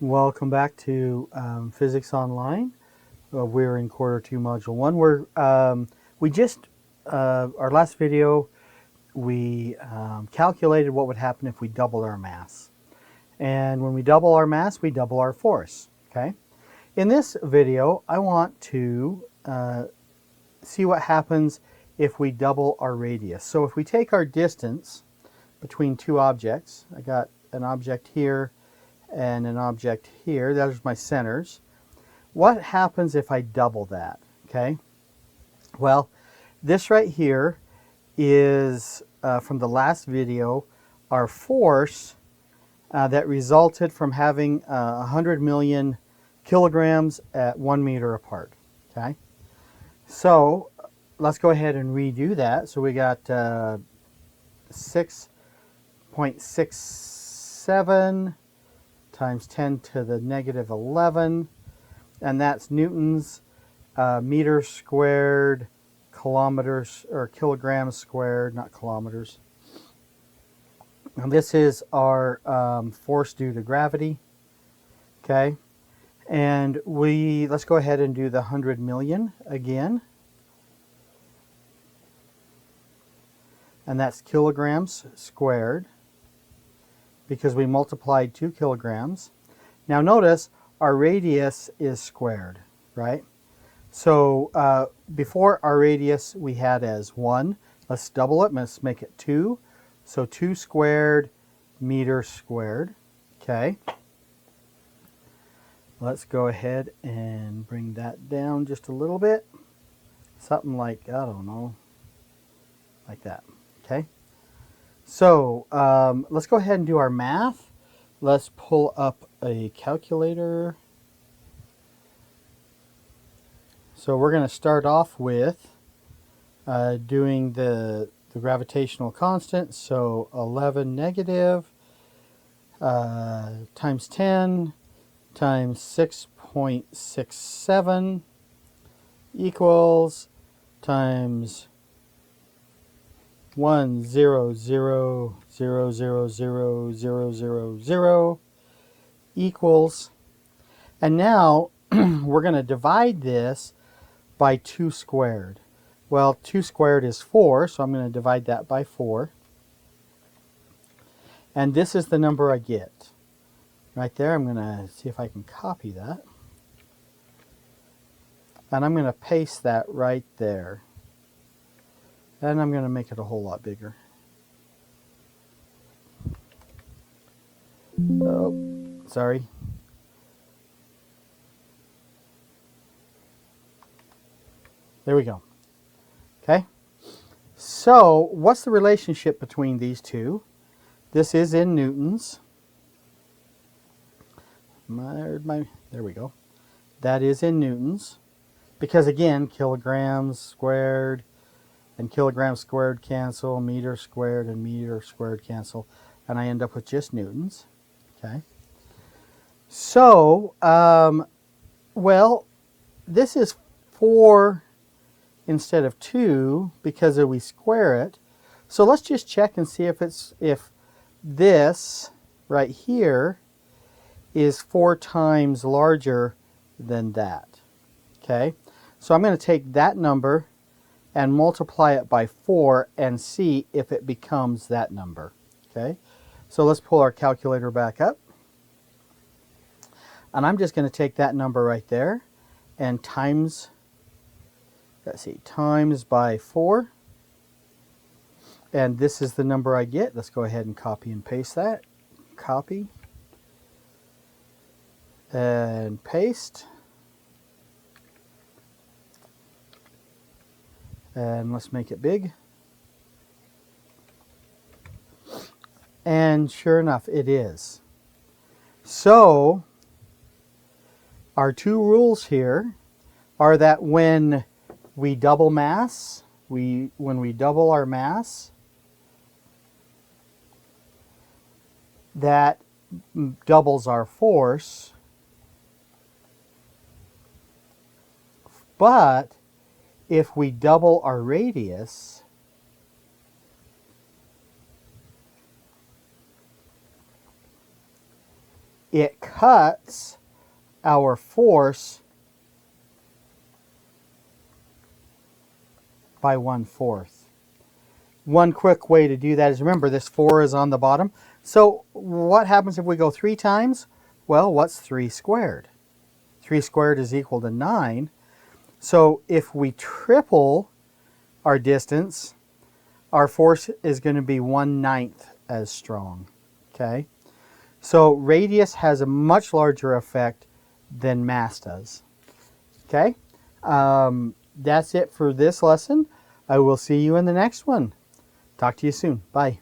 Welcome back to Physics Online. We're in quarter 2, module 1. Our last video, we calculated what would happen if we doubled our mass. And when we double our mass, we double our force. Okay. In this video, I want to see what happens if we double our radius. So if we take our distance between two objects, I got an object here and an object here. Those are my centers. What happens if I double that? Okay. Well, this right here is from the last video, our force that resulted from having 100 million kilograms at 1 meter apart. Okay. So let's go ahead and redo that. So we got 6.67 times 10 to the negative 11, and that's newtons, meters squared, kilometers, or kilograms squared, not kilometers. And this is our force due to gravity. Okay, and let's go ahead and do the 100 million again, and that's kilograms squared, because we multiplied 2 kilograms. Now notice our radius is squared, right? So before our radius we had as 1. Let's double it. Let's make it 2. So 2 squared meters squared. Okay. Let's go ahead and bring that down just a little bit. Something like, I don't know, like that. Okay. So let's go ahead and do our math. Let's pull up a calculator. So we're going to start off with doing the gravitational constant. So 11 negative times 10 times 6.67 equals times 1,000,000,000 equals, and now we're going to divide this by 2 squared. Well, 2 squared is 4, so I'm going to divide that by 4. And this is the number I get. Right there, I'm going to see if I can copy that. And I'm going to paste that right there. And I'm going to make it a whole lot bigger. Oh, sorry. There we go. Okay. So what's the relationship between these two? This is in newtons. There we go. That is in newtons. Because again, kilograms squared and kilograms squared cancel, meter squared and meter squared cancel, and I end up with just newtons. Okay. So, well, this is 4 instead of 2 because we square it. So let's just check and see if this right here is 4 times larger than that. Okay. So I'm going to take that number and multiply it by 4 and see if it becomes that number. Okay. So let's pull our calculator back up. And I'm just going to take that number right there and times, times by 4. And this is the number I get. Let's go ahead and copy and paste that. Copy. And paste. And let's make it big. And sure enough, it is. So our two rules here are that when we double mass, when we double our mass, that doubles our force, but if we double our radius, it cuts our force by 1/4. One quick way to do that is, remember, this 4 is on the bottom. So what happens if we go 3 times? Well, what's 3 squared? 3 squared is equal to 9. So if we triple our distance, our force is going to be 1/9 as strong. Okay? So radius has a much larger effect than mass does. Okay? That's it for this lesson. I will see you in the next one. Talk to you soon. Bye.